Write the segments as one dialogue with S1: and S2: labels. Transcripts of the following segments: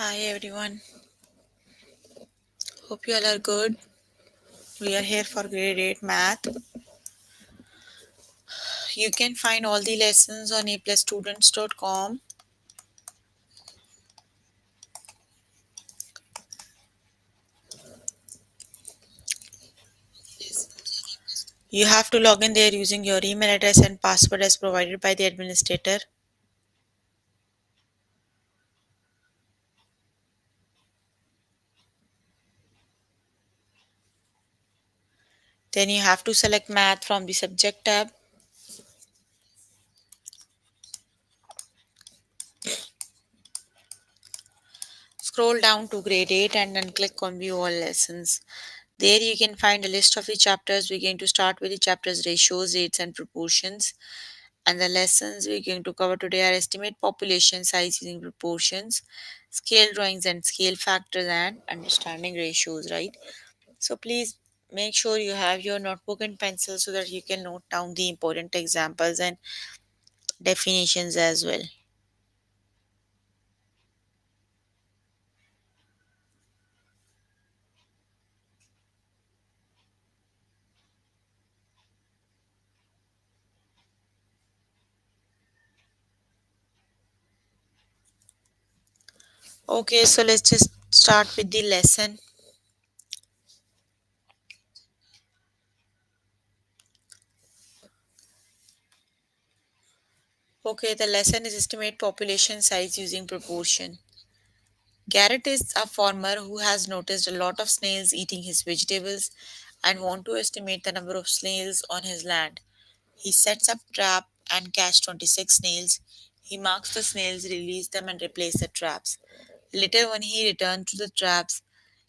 S1: Hi everyone. Hope you all are good. We are here for grade 8 math. You can find all the lessons on aplusstudents.com. You have to log in there using your email address and password as provided by the administrator. Then you have to select math from the subject tab. Scroll down to grade 8 and then click on view all lessons. There you can find a list of the chapters. We're going to start with the chapters ratios, rates and proportions. And the lessons we're going to cover today are estimate population size using proportions, scale drawings and scale factors, and understanding ratios, right? So please make sure you have your notebook and pencil so that you can note down the important examples and definitions as well. Okay, so let's just start with the lesson. Okay, the lesson is estimate population size using proportion. Garrett is a farmer who has noticed a lot of snails eating his vegetables and want to estimate the number of snails on his land. He sets up trap and catch 26 snails. He marks the snails, release them and replace the traps. Later when he returns to the traps,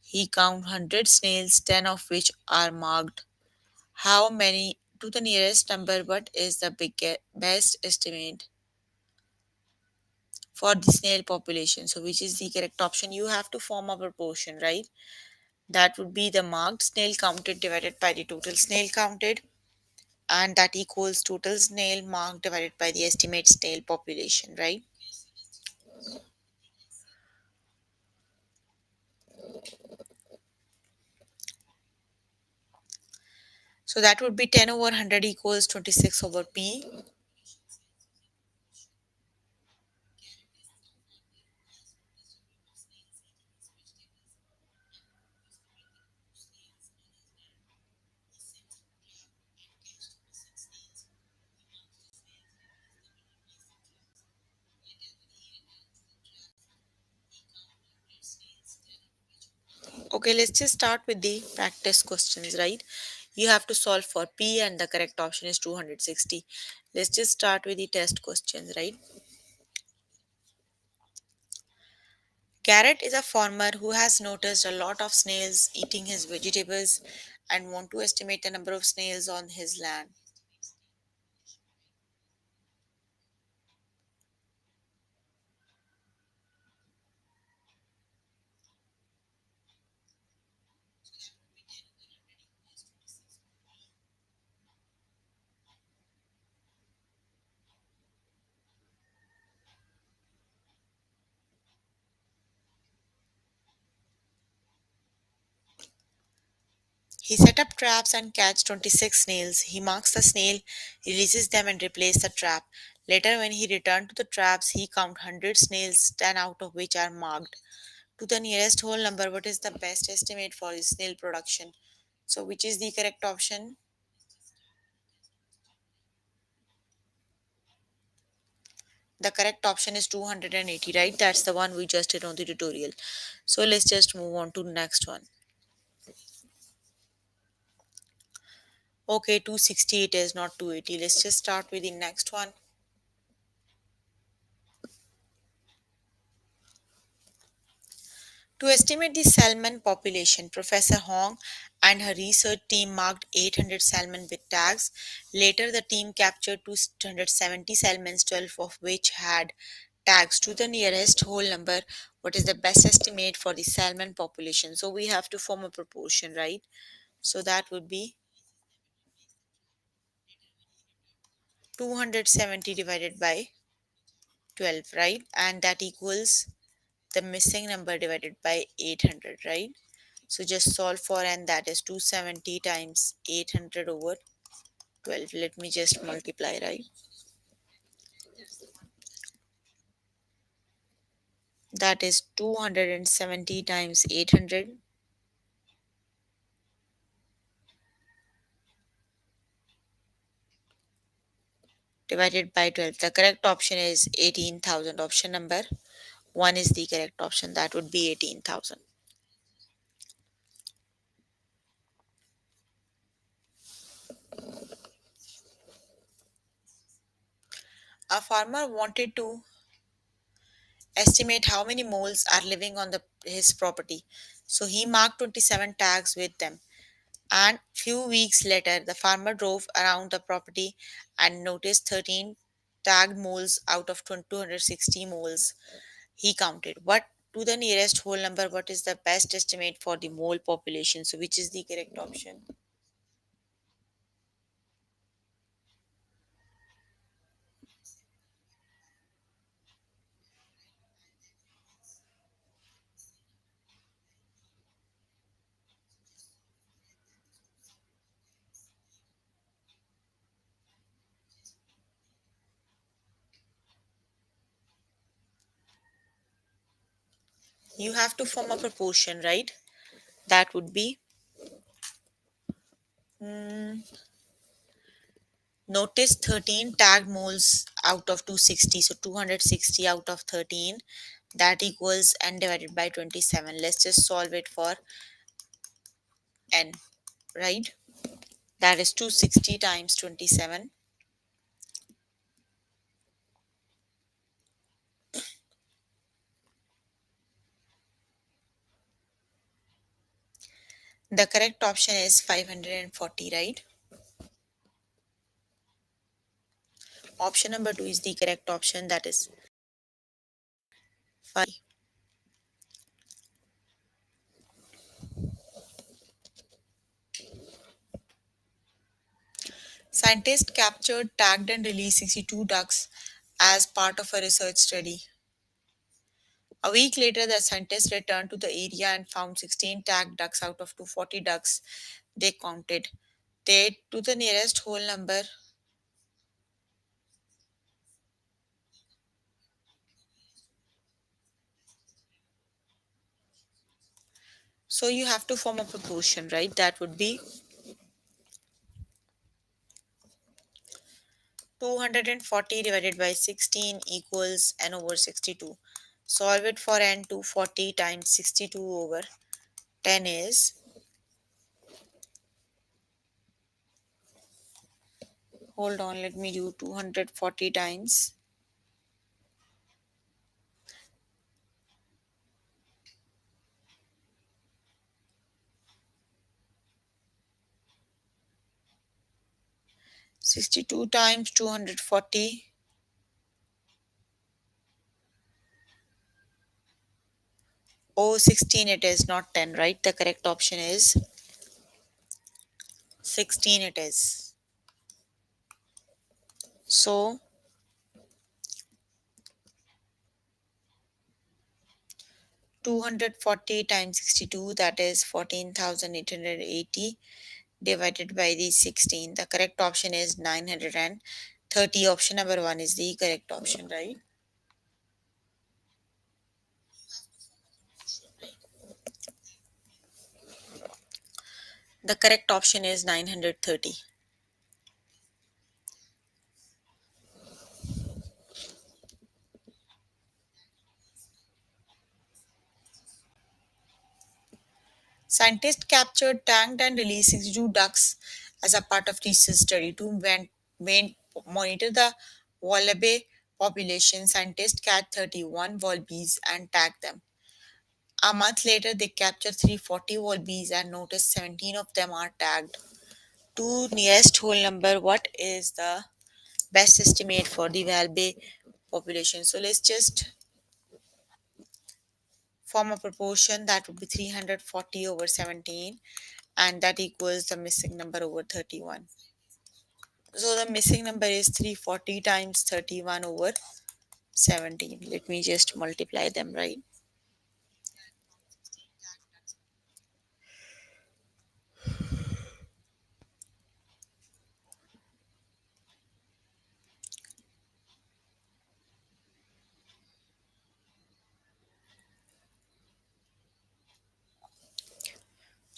S1: he counts 100 snails, 10 of which are marked. How many to the nearest number? What is the best estimate for the snail population? So which is the correct option? You have to form a proportion, right? That would be the marked snail counted divided by the total snail counted, and that equals total snail marked divided by the estimate snail population, right? So that would be 10 over 100 equals 26 over p. Okay, let's just start with the practice questions, right? You have to solve for p and the correct option is 260. Let's just start with the test questions, right? Garrett is a farmer who has noticed a lot of snails eating his vegetables and want to estimate the number of snails on his land. He set up traps and catch 26 snails. He marks the snail, releases them and replaces the trap. Later when he returned to the traps, he counted 100 snails, 10 out of which are marked. To the nearest whole number, what is the best estimate for his snail production? So which is the correct option? The correct option is 280, right? That's the one we just did on the tutorial. So let's just move on to the next one. Okay, 260 it is, not 280. Let's just start with the next one. To estimate the salmon population, Professor Hong and her research team marked 800 salmon with tags. Later, the team captured 270 salmon, 12 of which had tags. To the nearest whole number, what is the best estimate for the salmon population? So, we have to form a proportion, right? So, that would be 270 divided by 12, right? And that equals the missing number divided by 800, right? So just solve for n, that is 270 times 800 over 12. Let me just multiply, right? That is 270 times 800 divided by 12. The correct option is 18,000. Option number 1 is the correct option. That would be 18,000. A farmer wanted to estimate how many moles are living on his property. So he marked 27 tags with them. And few weeks later, the farmer drove around the property and noticed 13 tagged moles out of 260 moles he counted. What to the nearest whole number, what is the best estimate for the mole population? So which is the correct option? You have to form a proportion, right? That would be mm, notice 13 tagged moles out of 260. So 260 out of 13, that equals n divided by 27. Let's just solve it for n, right? That is 260 times 27. The correct option is 540, right? Option number 2 is the correct option, that is 5. Scientists captured, tagged, and released 62 ducks as part of a research study. A week later, the scientists returned to the area and found 16 tagged ducks out of 240 ducks they counted. They to the nearest whole number. So you have to form a proportion, right? That would be 240 divided by 16 equals n over 62. Solve it for n. 240 times 62 over 10 is, hold on, let me do 240 times 62 times 240. Oh, 16 it is, not 10, right? The correct option is 16 it is. So 240 times 62, that is 14,880 divided by the 16. The correct option is 930. Option number 1 is the correct option, right? The correct option is 930. Scientists captured, tagged, and released 62 ducks as a part of research study to monitor the wallaby population. Scientists catch 31 wallabies and tag them. A month later, they captured 340 wallabies and noticed 17 of them are tagged. To nearest whole number, what is the best estimate for the wallaby population? So let's just form a proportion, that would be 340 over 17, and that equals the missing number over 31. So the missing number is 340 times 31 over 17. Let me just multiply them, right?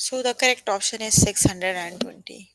S1: So the correct option is 620.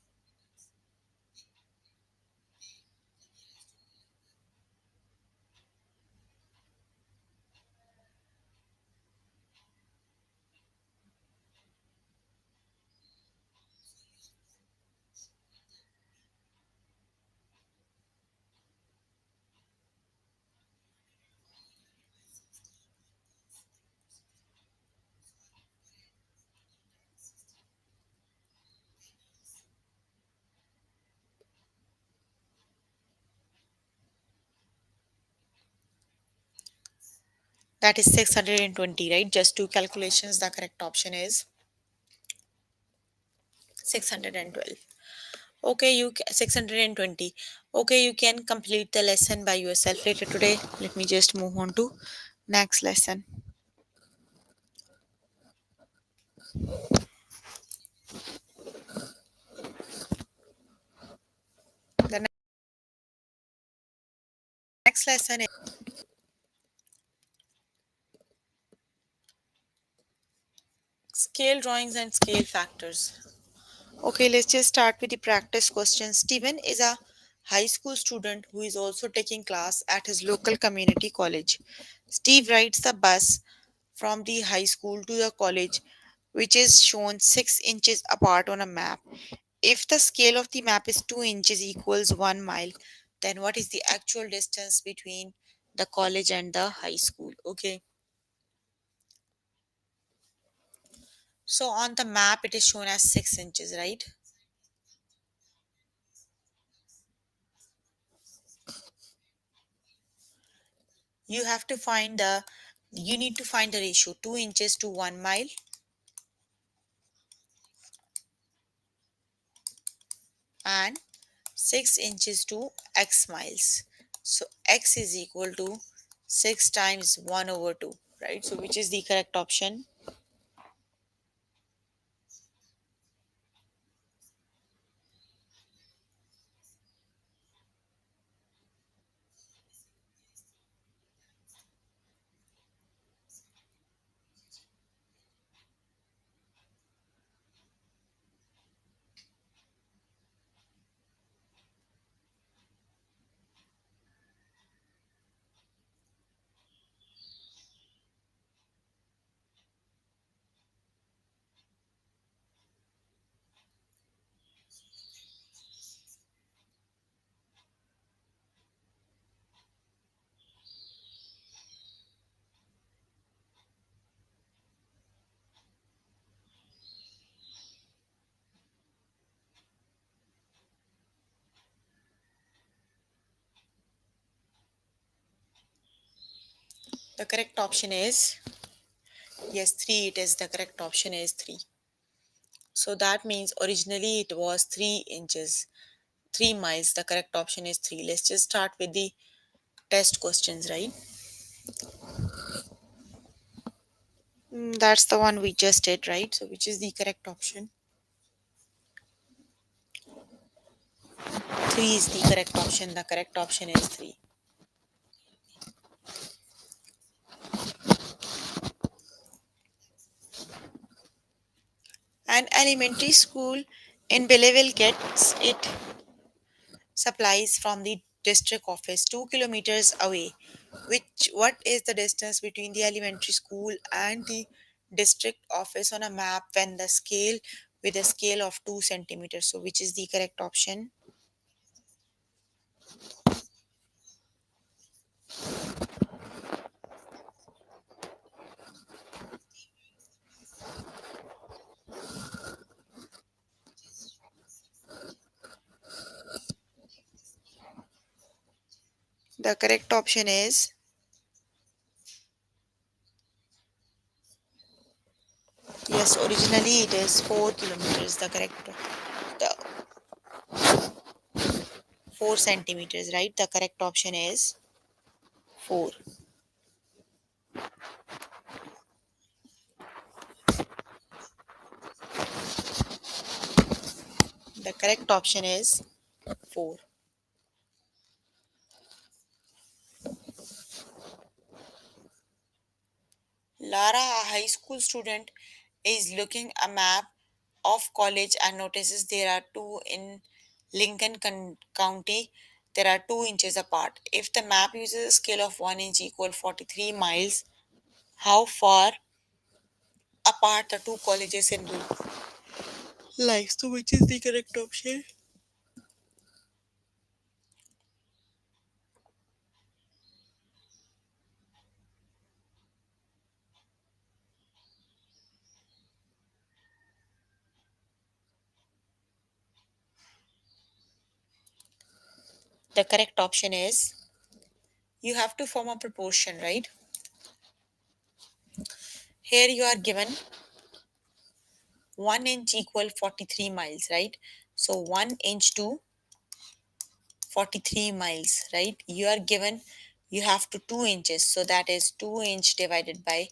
S1: That is 620, right? Just two calculations. The correct option is 612. Okay, 620. Okay, you can complete the lesson by yourself later today. Let me just move on to next lesson. The next lesson is scale drawings and scale factors. Okay, let's just start with the practice question. Steven is a high school student who is also taking class at his local community college. Steve rides the bus from the high school to the college, which is shown 6 inches apart on a map. If the scale of the map is 2 inches equals 1 mile, then what is the actual distance between the college and the high school? Okay, so on the map it is shown as 6 inches, right? You have to find the you need to find the ratio 2 inches to 1 mile and 6 inches to x miles. So x is equal to 6 times 1 over 2, right? So which is the correct option? The correct option is yes, 3. It is the correct option is 3. So that means originally it was 3 inches, 3 miles. The correct option is 3. Let's just start with the test questions, right? That's the one we just did, right? So which is the correct option? 3 is the correct option. The correct option is 3. An elementary school in Belleville gets its supplies from the district office 2 kilometers away. What is the distance between the elementary school and the district office on a map when the scale with a scale of 2 centimeters? So which is the correct option? The correct option is yes, originally it is 4 kilometers. The 4 centimeters, right? The correct option is 4. The correct option is 4. Lara, a high school student, is looking a map of college and notices there are two in County. There are 2 inches apart. If the map uses a scale of 1 inch equal 43 miles, how far apart the two colleges in real life? So, which is the correct option? The correct option is you have to form a proportion, right? Here you are given 1 inch equal 43 miles, right? So 1 inch to 43 miles, right? You are given, you have to 2 inches, so that is 2 inch divided by,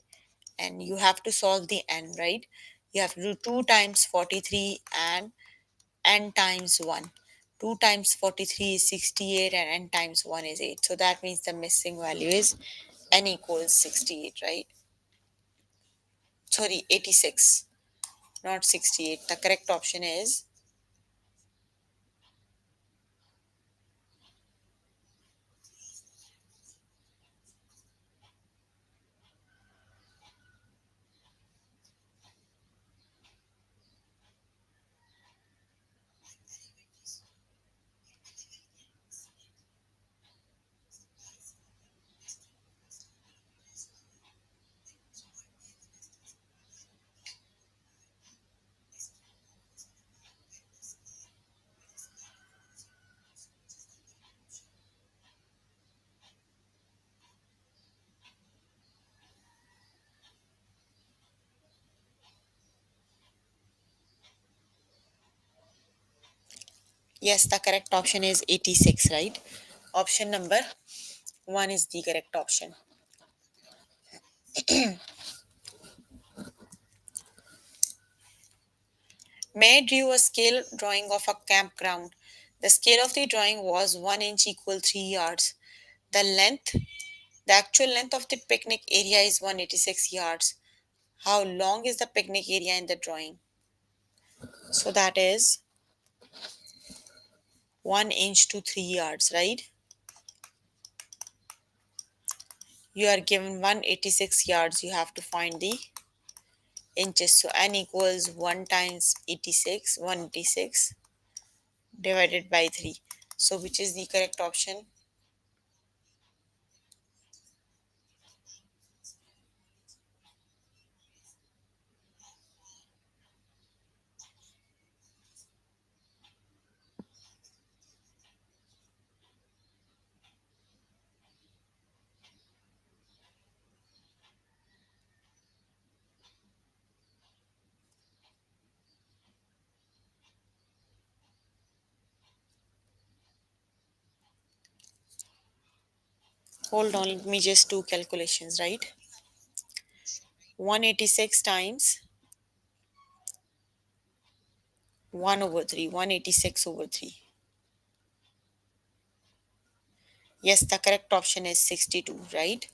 S1: and you have to solve the n, right? You have to do 2 times 43 and n times 1. 2 times 43 is 68 and n times 1 is 8. So that means the missing value is n equals 68, right? Sorry, 86, not 68. The correct option is yes, the correct option is 86, right? Option number 1 is the correct option. May drew a scale drawing of a campground. The scale of the drawing was 1 inch equal 3 yards. The length, the actual length of the picnic area is 186 yards. How long is the picnic area in the drawing? So that is 1 inch to 3 yards, right? You are given 186 yards. You have to find the inches. So n equals 1 times 86, 186 divided by 3. So which is the correct option? Hold on, let me just do calculations, right? 186 times 1 over 3, 186 over 3. Yes, the correct option is 62, right?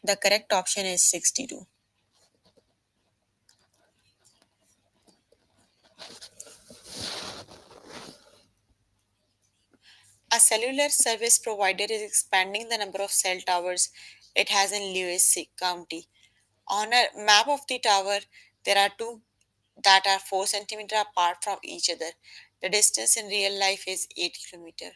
S1: The correct option is 62. A cellular service provider is expanding the number of cell towers it has in Lewis County. On a map of the tower, there are two that are 4 centimeters apart from each other. The distance in real life is 8 kilometers.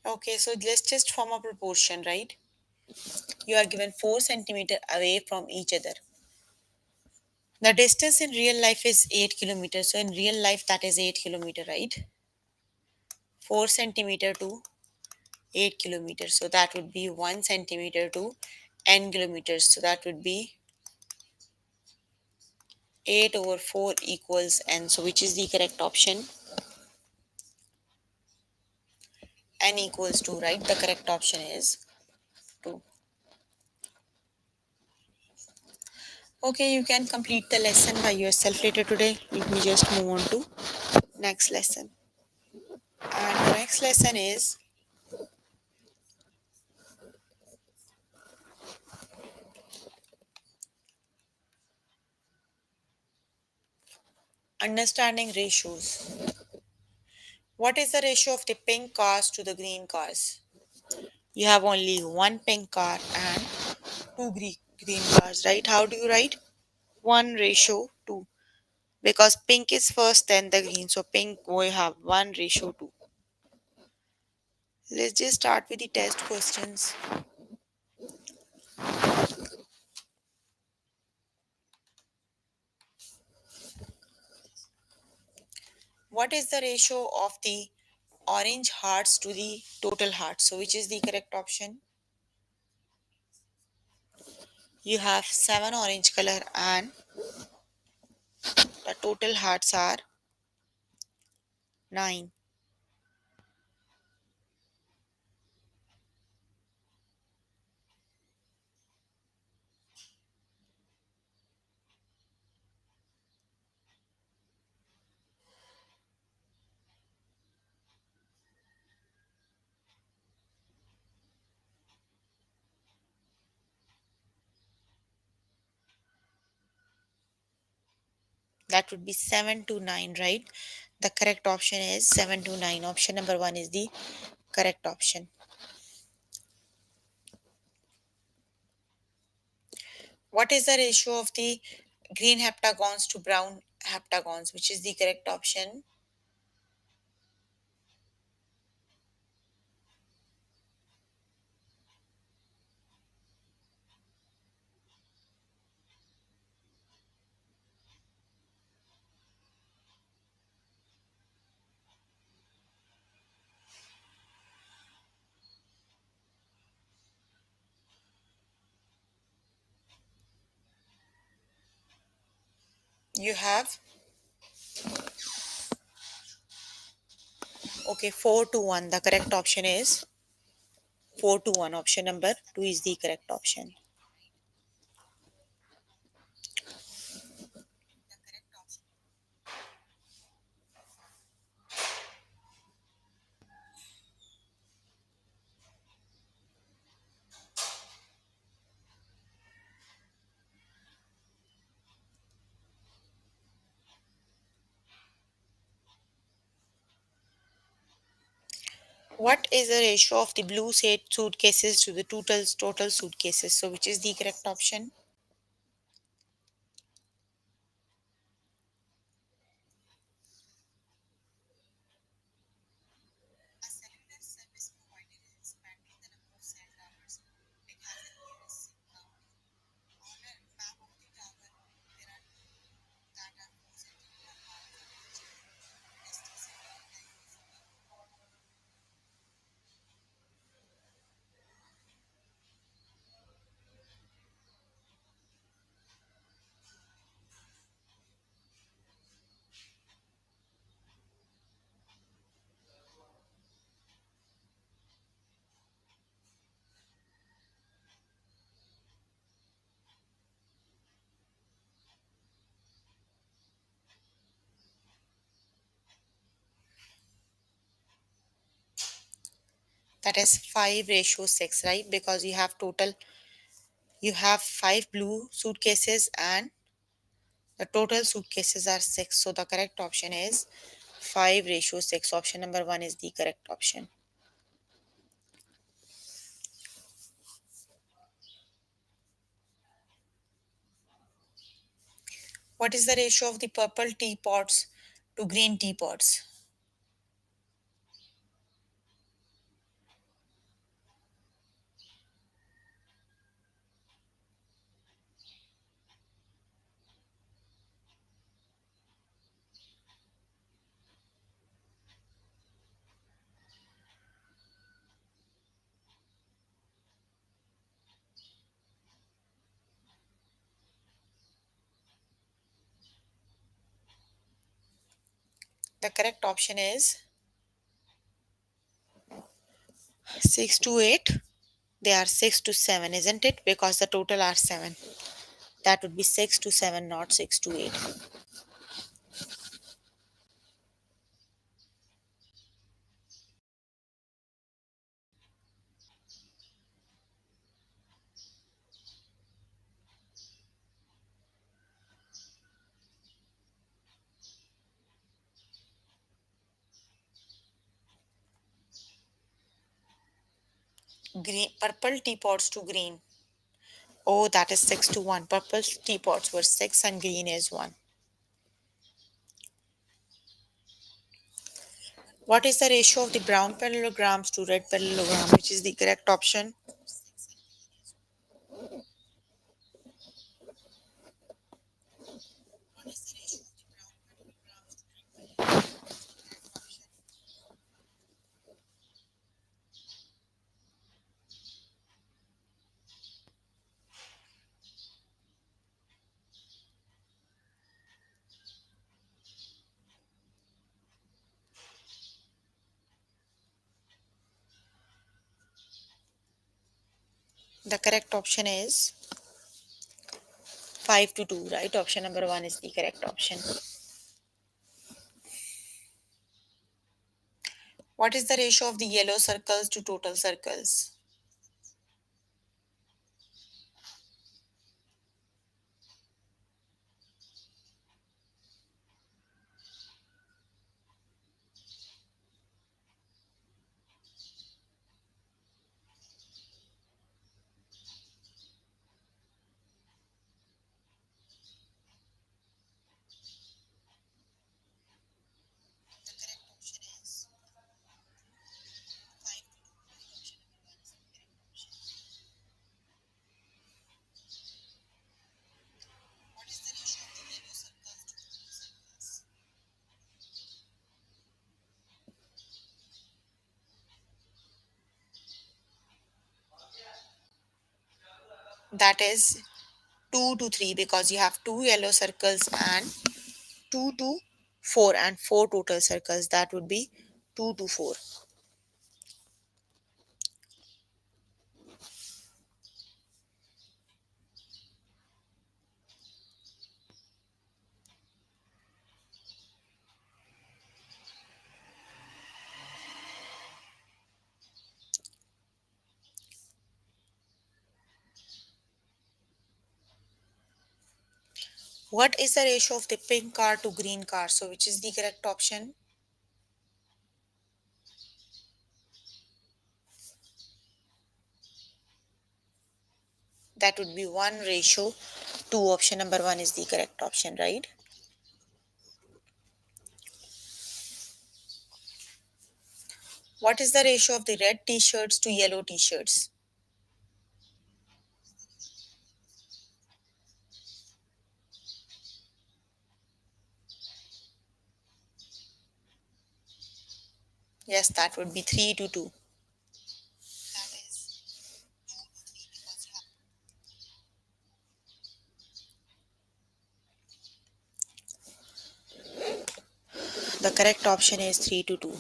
S1: Okay, so let's just form a proportion, right? You are given 4 centimeter away from each other. The distance in real life is 8 kilometers. So in real life, that is 8 kilometer, right? 4 centimeter to 8 kilometers. So that would be 1 centimeter to n kilometers. So that would be 8 over 4 equals n. So which is the correct option? N equals 2, right? The correct option is 2. Okay, you can complete the lesson by yourself later today. Let me just move on to next lesson. And the next lesson is understanding ratios. What is the ratio of the pink cars to the green cars? You have only one pink car and two green cars, right? How do you write? 1 ratio 2. Because pink is first, then the green. So pink we have 1 ratio 2. Let's just start with the test questions. What is the ratio of the orange hearts to the total hearts? So which is the correct option? You have 7 orange color and the total hearts are 9. That would be 7 to 9, right? The correct option is 7 to 9. Option number 1 is the correct option. What is the ratio of the green heptagons to brown heptagons? Which is the correct option? You have, okay, 4 to 1. The correct option is 4 to 1. Option number 2 is the correct option. What is the ratio of the blue suitcases to the total suitcases? So which is the correct option? That is 5 ratio 6, right? Because you have 5 blue suitcases and the total suitcases are 6. So the correct option is 5 ratio 6. Option number 1 is the correct option. What is the ratio of the purple teapots to green teapots? The correct option is 6 to 8. They are 6 to 7, isn't it? Because the total are 7. That would be 6 to 7, not 6 to 8. Green, purple teapots to green. Oh, that is 6 to 1. Purple teapots were 6 and green is 1. What is the ratio of the brown parallelograms to red parallelogram, which is the correct option? The correct option is 5 to 2, right? Option number 1 is the correct option. What is the ratio of the yellow circles to total circles? That is 2 to 3 because you have two yellow circles and 2 to 4 and 4 total circles. That would be 2 to 4. What is the ratio of the pink car to green car? So, which is the correct option? That would be 1 ratio 2. Option number 1 is the correct option, right? What is the ratio of the red t shirts to yellow t shirts? Yes, that would be 3 to 2. The correct option is 3 to 2.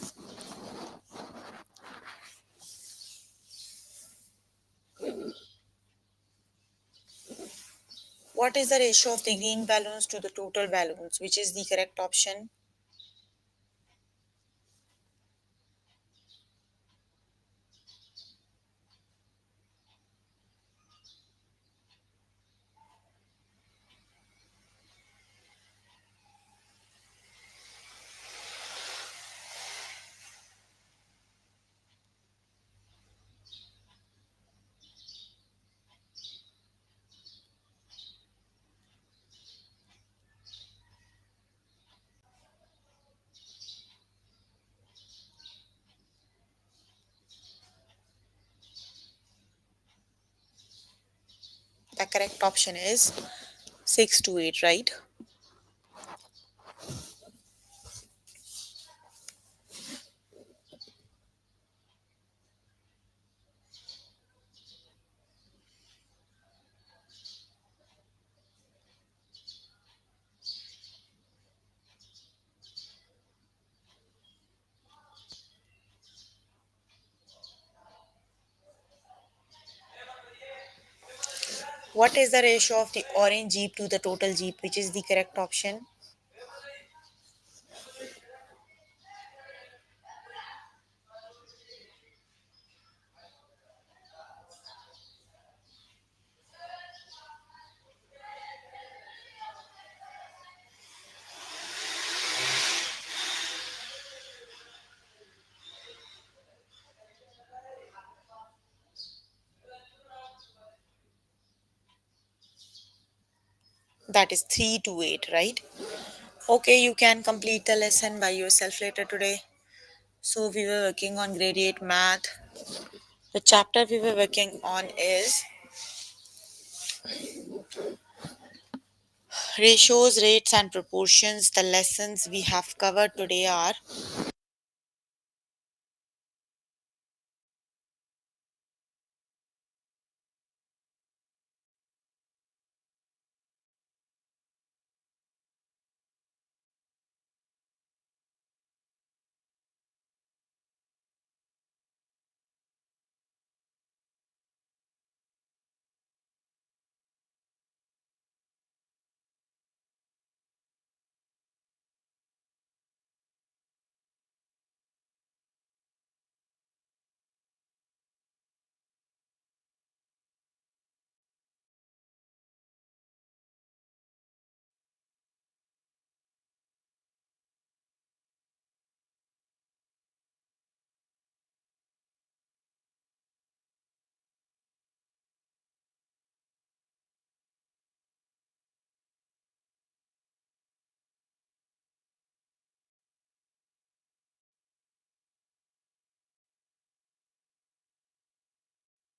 S1: What is the ratio of the green balloons to the total balloons? Which is the correct option? The correct option is 6 to 8, right? What is the ratio of the orange jeep to the total jeep? Which is the correct option? That is 3 to 8, right? Okay, you can complete the lesson by yourself later today. So, we were working on grade 8 math. The chapter we were working on is ratios, rates, and proportions. The lessons we have covered today are